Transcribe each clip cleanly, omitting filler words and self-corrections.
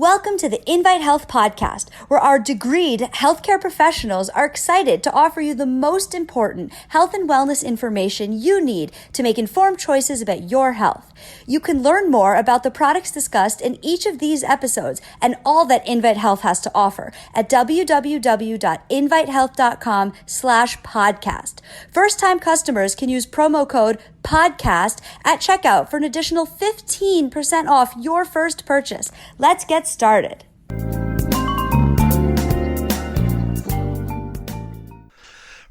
Welcome to the Invite Health podcast, where our degreed healthcare professionals are excited to offer you the most important health and wellness information you need to make informed choices about your health. You can learn more about the products discussed in each of these episodes and all that Invite Health has to offer at www.invitehealth.com/podcast. First-time customers can use promo code podcast at checkout for an additional 15% off your first purchase. Let's get started.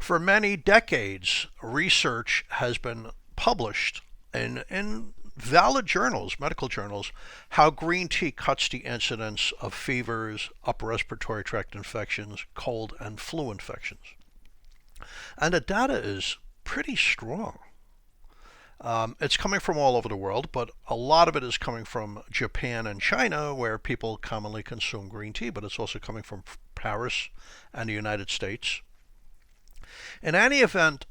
For many decades, research has been published in valid journals, medical journals, how green tea cuts the incidence of fevers, upper respiratory tract infections, cold and flu infections. And the data is pretty strong. It's coming from all over the world, but a lot of it is coming from Japan and China, where people commonly consume green tea, but it's also coming from Paris and the United States. In any event,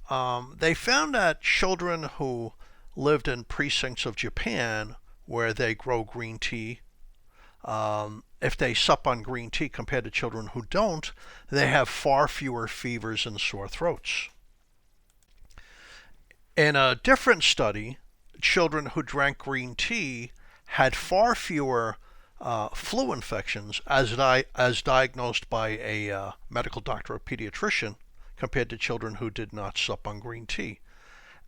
they found that children who lived in precincts of Japan where they grow green tea, if they sup on green tea compared to children who don't, they have far fewer fevers and sore throats. In a different study, children who drank green tea had far fewer flu infections as diagnosed by a medical doctor or pediatrician compared to children who did not sup on green tea.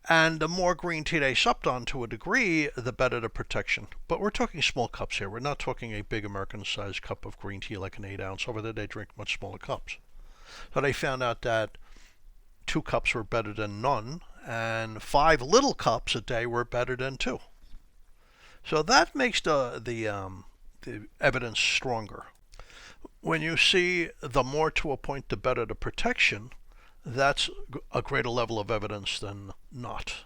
And the more green tea they supped on to a degree, the better the protection. But we're talking small cups here. We're not talking a big American-sized cup of green tea like an 8-ounce. Over there, they drink much smaller cups. So they found out that 2 cups were better than none, and 5 little cups a day were better than 2. So that makes the evidence stronger. When you see the more to a point, the better the protection, that's a greater level of evidence than not.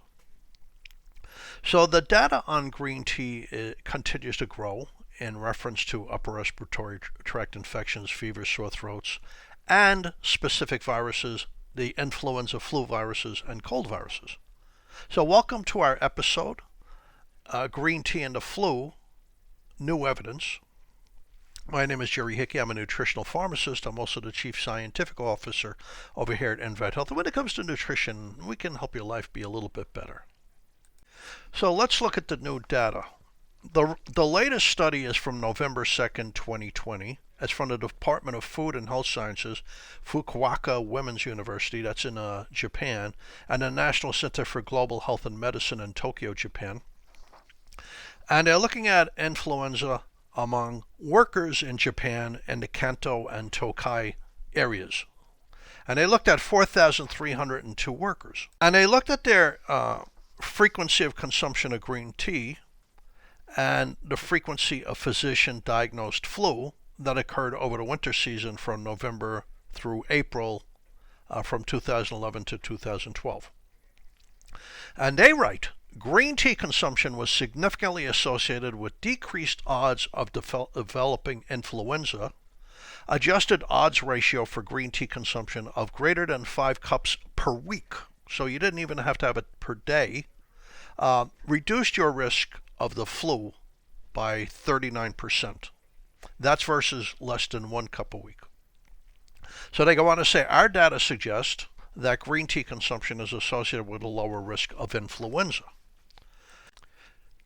So the data on green tea continues to grow in reference to upper respiratory tract infections, fevers, sore throats, and specific viruses, the influenza, flu viruses, and cold viruses. So welcome to our episode, Green Tea and the Flu, New Evidence. My name is Jerry Hickey. I'm a nutritional pharmacist. I'm also the Chief Scientific Officer over here at Invite Health. And when it comes to nutrition, we can help your life be a little bit better. So let's look at the new data. The latest study is from November 2nd, 2020. It's from the Department of Food and Health Sciences, Fukuoka Women's University, that's in Japan, and the National Center for Global Health and Medicine in Tokyo, Japan. And they're looking at influenza among workers in Japan in the Kanto and Tokai areas. And they looked at 4,302 workers. And they looked at their frequency of consumption of green tea and the frequency of physician-diagnosed flu that occurred over the winter season from November through April from 2011 to 2012. And they write, green tea consumption was significantly associated with decreased odds of developing influenza, adjusted odds ratio for green tea consumption of greater than 5 cups per week, so you didn't even have to have it per day, reduced your risk of the flu by 39%. That's versus less than 1 cup a week. So they go on to say, our data suggest that green tea consumption is associated with a lower risk of influenza.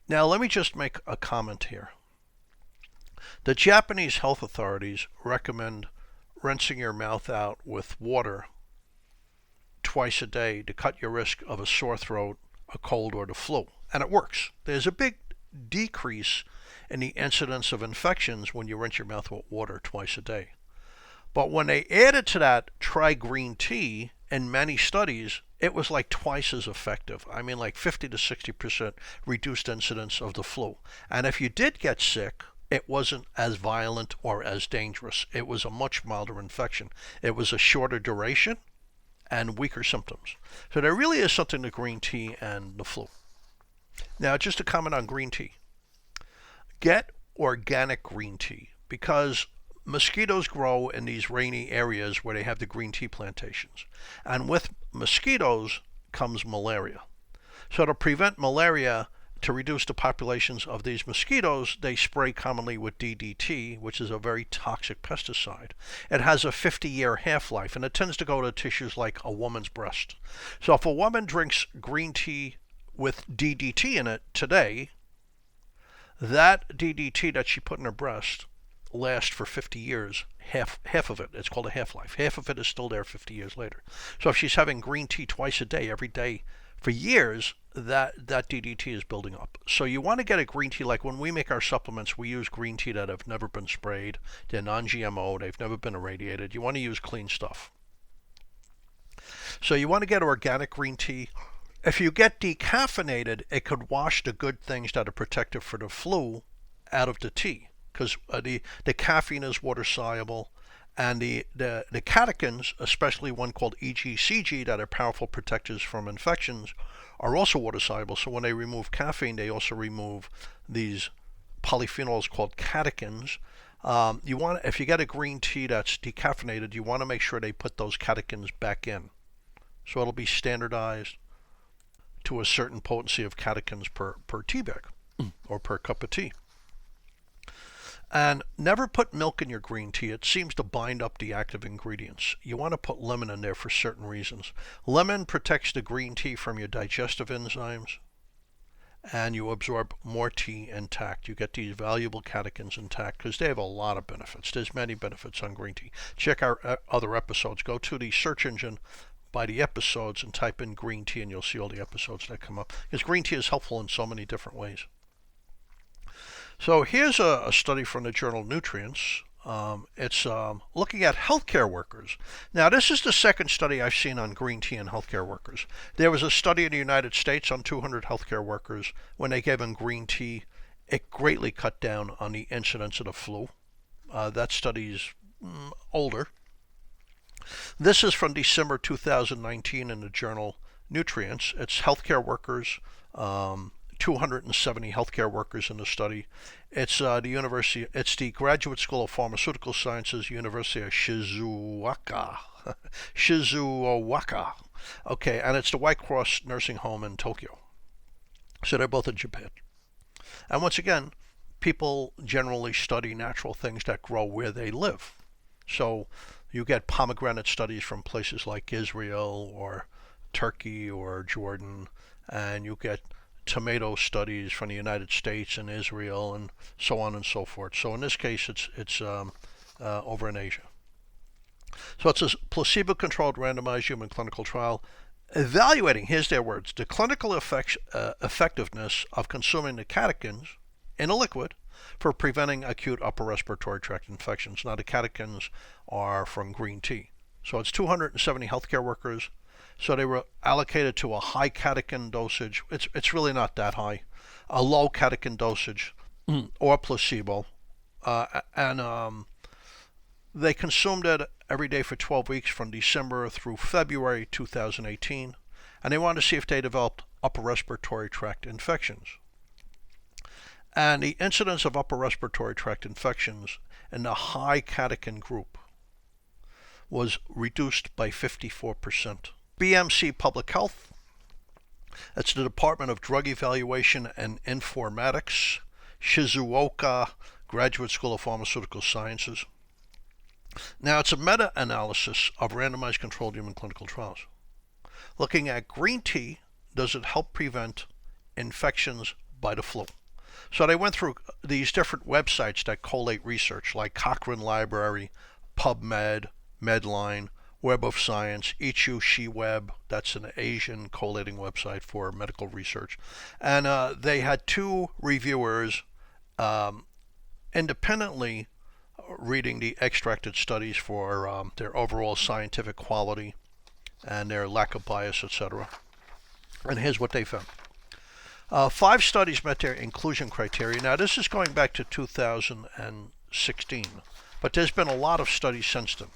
Now, let me just make a comment here. The Japanese health authorities recommend rinsing your mouth out with water twice a day to cut your risk of a sore throat, a cold, or the flu. And it works. There's a big decrease in the incidence of infections when you rinse your mouth with water twice a day. But when they added to that, try green tea, in many studies, it was like twice as effective. I mean, like 50 to 60% reduced incidence of the flu. And if you did get sick, it wasn't as violent or as dangerous. It was a much milder infection. It was a shorter duration and weaker symptoms. So there really is something to green tea and the flu. Now, just a comment on green tea. Get organic green tea, because mosquitoes grow in these rainy areas where they have the green tea plantations. And with mosquitoes comes malaria. So to prevent malaria, to reduce the populations of these mosquitoes, they spray commonly with DDT, which is a very toxic pesticide. It has a 50-year half-life, and it tends to go to tissues like a woman's breast. So if a woman drinks green tea with DDT in it today, that DDT that she put in her breast lasts for 50 years, half of it. It's called a half-life. Half of it is still there 50 years later. So if she's having green tea twice a day, every day, for years, that DDT is building up. So you want to get a green tea, like when we make our supplements, we use green tea that have never been sprayed. They're non-GMO, they've never been irradiated. You want to use clean stuff. So you want to get organic green tea. If you get decaffeinated, it could wash the good things that are protective for the flu out of the tea, because the caffeine is water soluble, and the catechins, especially one called EGCG, that are powerful protectors from infections, are also water soluble. So when they remove caffeine, they also remove these polyphenols called catechins. If you get a green tea that's decaffeinated, you want to make sure they put those catechins back in. So it'll be standardized to a certain potency of catechins per tea bag or per cup of tea. And never put milk in your green tea. It seems to bind up the active ingredients. You want to put lemon in there for certain reasons. Lemon protects the green tea from your digestive enzymes, and you absorb more tea intact. You get these valuable catechins intact because they have a lot of benefits. There's many benefits on green tea. Check our other episodes. Go to the search engine by the episodes and type in green tea, and you'll see all the episodes that come up. Because green tea is helpful in so many different ways. So here's a study from the journal Nutrients. It's looking at healthcare workers. Now, this is the second study I've seen on green tea and healthcare workers. There was a study in the United States on 200 healthcare workers. When they gave them green tea, it greatly cut down on the incidence of the flu. That study's older. This is from December 2019 in the journal Nutrients. It's healthcare workers. 270 healthcare workers in the study. It's the Graduate School of Pharmaceutical Sciences, University of Shizuoka. Okay, and it's the White Cross Nursing Home in Tokyo. So they're both in Japan. And once again, people generally study natural things that grow where they live. So you get pomegranate studies from places like Israel or Turkey or Jordan, and you get tomato studies from the United States and Israel and so on and so forth. So in this case, it's over in Asia. So it's a placebo-controlled randomized human clinical trial evaluating, here's their words, the clinical effectiveness of consuming the catechins in a liquid for preventing acute upper respiratory tract infections. Now the catechins are from green tea. So it's 270 healthcare workers. So they were allocated to a high catechin dosage. It's really not that high. A low catechin dosage or placebo. And they consumed it every day for 12 weeks from December through February 2018. And they wanted to see if they developed upper respiratory tract infections. And the incidence of upper respiratory tract infections in the high catechin group was reduced by 54%. BMC Public Health, it's the Department of Drug Evaluation and Informatics, Shizuoka Graduate School of Pharmaceutical Sciences. Now, it's a meta-analysis of randomized controlled human clinical trials. Looking at green tea, does it help prevent infections by the flu? So they went through these different websites that collate research, like Cochrane Library, PubMed, Medline, Web of Science, Ichu Shi Web, that's an Asian collating website for medical research. And they had two reviewers independently reading the extracted studies for their overall scientific quality and their lack of bias, etc. And here's what they found. 5 studies met their inclusion criteria. Now, this is going back to 2016, but there's been a lot of studies since then.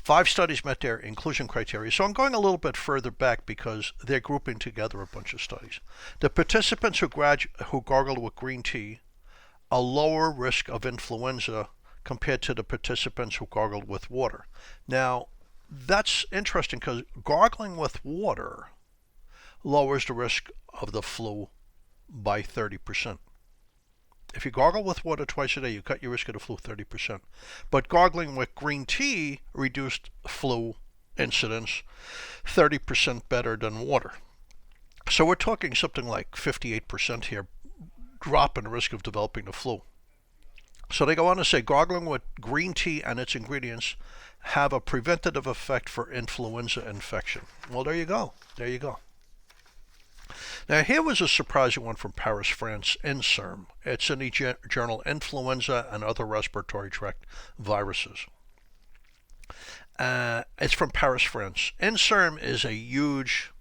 5 studies met their inclusion criteria. So I'm going a little bit further back because they're grouping together a bunch of studies. The participants who gargled with green tea, a lower risk of influenza compared to the participants who gargled with water. Now, that's interesting because gargling with water lowers the risk of the flu by 30%. If you gargle with water twice a day, you cut your risk of the flu 30%. But gargling with green tea reduced flu incidence 30% better than water. So we're talking something like 58% here, drop in the risk of developing the flu. So they go on to say gargling with green tea and its ingredients have a preventative effect for influenza infection. Well, there you go. There you go. Now, here was a surprising one from Paris, France, INSERM. It's in the journal Influenza and Other Respiratory Tract Viruses. It's from Paris, France. INSERM is a huge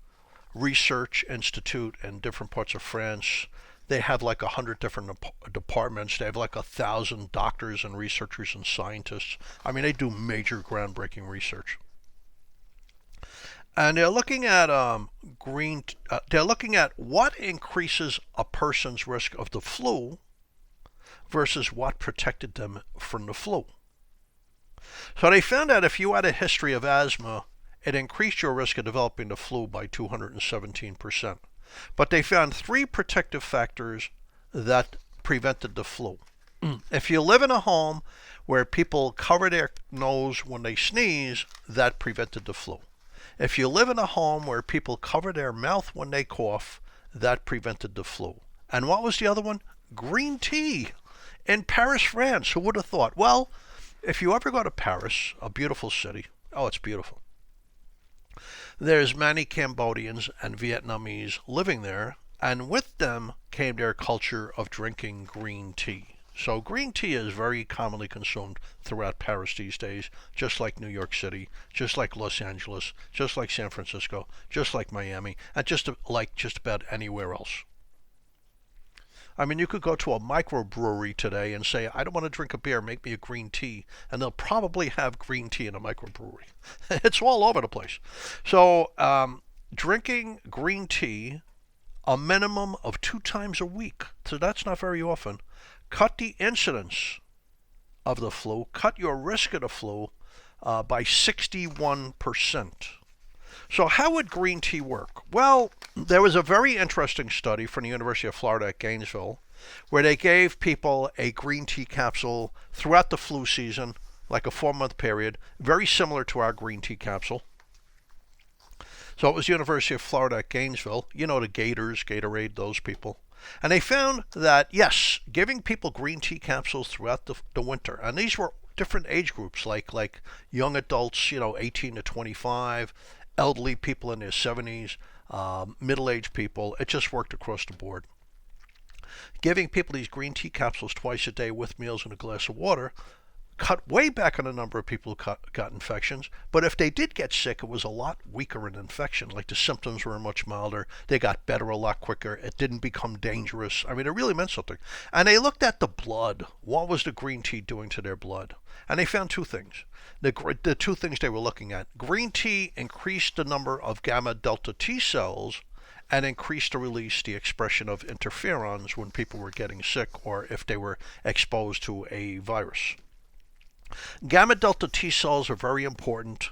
research institute in different parts of France. They have like 100 different departments. They have like 1,000 doctors and researchers and scientists. I mean, they do major groundbreaking research. And they're looking at they're looking at what increases a person's risk of the flu versus what protected them from the flu. So they found out if you had a history of asthma, it increased your risk of developing the flu by 217%. But they found 3 protective factors that prevented the flu. If you live in a home where people cover their nose when they sneeze, that prevented the flu. If you live in a home where people cover their mouth when they cough, that prevented the flu. And what was the other one? Green tea in Paris, France. Who would have thought? Well, if you ever go to Paris, a beautiful city, oh, it's beautiful. There's many Cambodians and Vietnamese living there, and with them came their culture of drinking green tea. So green tea is very commonly consumed throughout Paris these days, just like New York City, just like Los Angeles, just like San Francisco, just like Miami, and just about anywhere else. I mean, you could go to a microbrewery today and say, I don't want to drink a beer, make me a green tea, and they'll probably have green tea in a microbrewery. It's all over the place. So drinking green tea a minimum of 2 times a week, so that's not very often, cut the incidence of the flu, cut your risk of the flu by 61%. So how would green tea work? Well, there was a very interesting study from the University of Florida at Gainesville where they gave people a green tea capsule throughout the flu season, like a 4-month period, very similar to our green tea capsule. So it was the University of Florida at Gainesville, you know, the Gators, Gatorade, those people. And they found that, yes, giving people green tea capsules throughout the winter, and these were different age groups, like young adults, 18 to 25, elderly people in their 70s, middle-aged people. It just worked across the board. Giving people these green tea capsules twice a day with meals and a glass of water cut way back on the number of people who got infections, but if they did get sick, it was a lot weaker in infection. Like the symptoms were much milder. They got better a lot quicker. It didn't become dangerous. I mean, it really meant something. And they looked at the blood. What was the green tea doing to their blood? And they found 2 things. The 2 things they were looking at. Green tea increased the number of gamma delta T cells and increased the expression of interferons when people were getting sick or if they were exposed to a virus. Gamma delta T cells are very important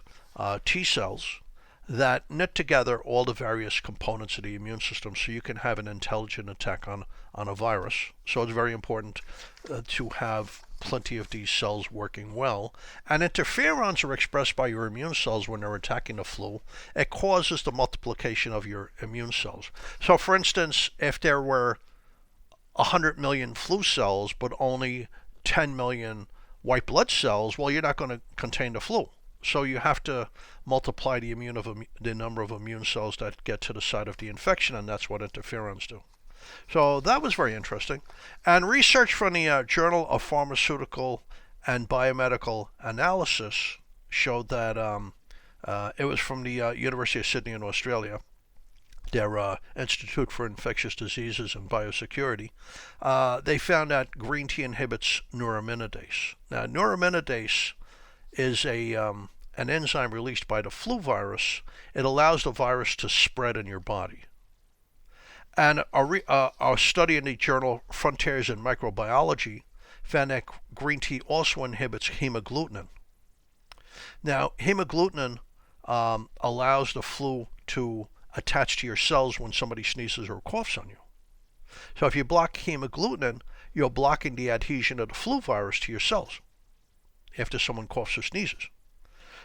T cells that knit together all the various components of the immune system so you can have an intelligent attack on a virus. So it's very important to have plenty of these cells working well. And interferons are expressed by your immune cells when they're attacking the flu. It causes the multiplication of your immune cells. So for instance, if there were 100 million flu cells but only 10 million white blood cells, well, you're not going to contain the flu. So you have to multiply the number of immune cells that get to the site of the infection, and that's what interferons do. So that was very interesting. And research from the Journal of Pharmaceutical and Biomedical Analysis showed that it was from the University of Sydney in Australia, their Institute for Infectious Diseases and Biosecurity. They found that green tea inhibits neuraminidase. Now, neuraminidase is an enzyme released by the flu virus. It allows the virus to spread in your body. And a study in the journal Frontiers in Microbiology found that green tea also inhibits hemagglutinin. Now, hemagglutinin allows the flu to attach to your cells when somebody sneezes or coughs on you. So if you block hemagglutinin, you're blocking the adhesion of the flu virus to your cells after someone coughs or sneezes.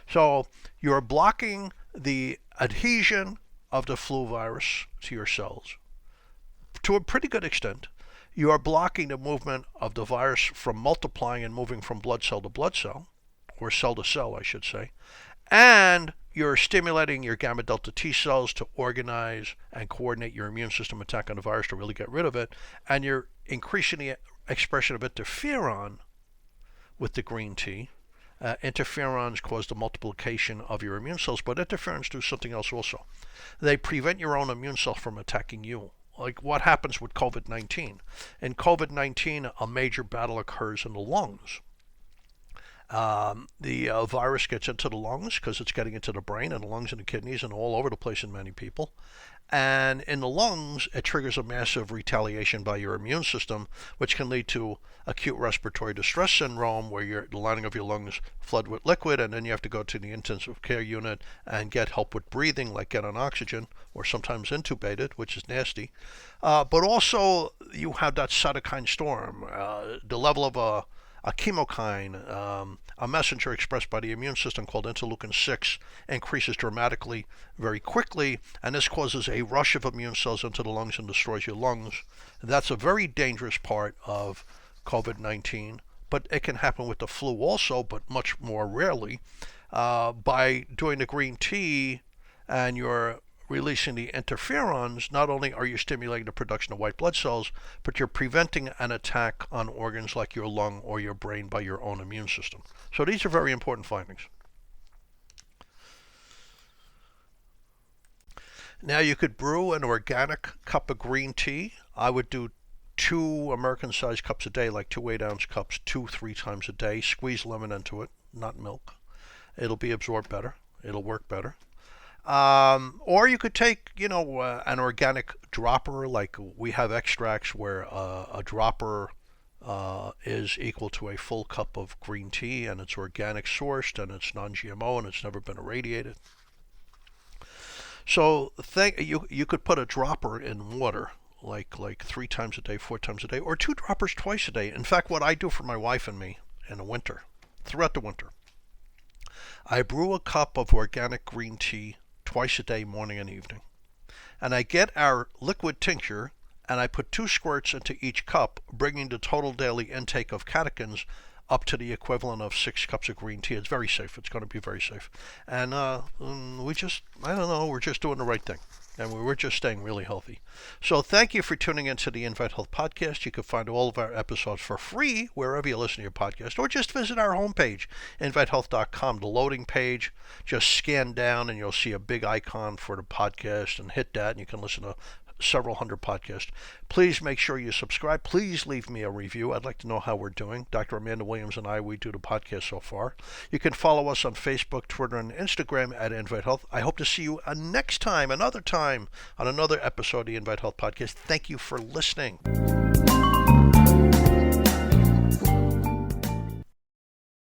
So you're blocking the adhesion of the flu virus to your cells to a pretty good extent. You are blocking the movement of the virus from multiplying and moving from blood cell to blood cell, or cell to cell, I should say. And you're stimulating your gamma delta T cells to organize and coordinate your immune system attack on the virus to really get rid of it. And you're increasing the expression of interferon with the green tea. Interferons cause the multiplication of your immune cells, but interferons do something else also. They prevent your own immune cells from attacking you. Like what happens with COVID-19. In COVID-19, a major battle occurs in the lungs. The virus gets into the lungs because it's getting into the brain and the lungs and the kidneys and all over the place in many people. And in the lungs, it triggers a massive retaliation by your immune system, which can lead to acute respiratory distress syndrome, where the lining of your lungs flood with liquid, and then you have to go to the intensive care unit and get help with breathing, like get on oxygen, or sometimes intubated, which is nasty. But also, you have that cytokine storm, the level of a chemokine, a messenger expressed by the immune system called interleukin-6, increases dramatically very quickly, and this causes a rush of immune cells into the lungs and destroys your lungs. That's a very dangerous part of COVID-19, but it can happen with the flu also, but much more rarely. By doing the green tea and you're releasing the interferons, not only are you stimulating the production of white blood cells, but you're preventing an attack on organs like your lung or your brain by your own immune system. So these are very important findings. Now you could brew an organic cup of green tea. I would do 2 American-sized cups a day, like 2 8-ounce cups, 2-3 times a day. Squeeze lemon into it, not milk. It'll be absorbed better. It'll work better. Or you could take, an organic dropper, like we have extracts where a dropper is equal to a full cup of green tea, and it's organic sourced, and it's non-GMO, and it's never been irradiated. So you could put a dropper in water, like 3 times a day, 4 times a day, or 2 droppers twice a day. In fact, what I do for my wife and me in the winter, throughout the winter, I brew a cup of organic green tea twice a day, morning and evening. And I get our liquid tincture and I put 2 squirts into each cup, bringing the total daily intake of catechins up to the equivalent of 6 cups of green tea. It's very safe. It's going to be very safe. And we're just doing the right thing. And we're just staying really healthy. So thank you for tuning into the Invite Health Podcast. You can find all of our episodes for free wherever you listen to your podcast, or just visit our homepage, invitehealth.com, the loading page. Just scan down and you'll see a big icon for the podcast, and hit that and you can listen to several hundred podcasts. Please make sure you subscribe. Please leave me a review. I'd like to know how we're doing. Dr. Amanda Williams and we do the podcast so far. You can follow us on Facebook, Twitter, and Instagram at Invite Health. I hope to see you another time, on another episode of the Invite Health Podcast. Thank you for listening.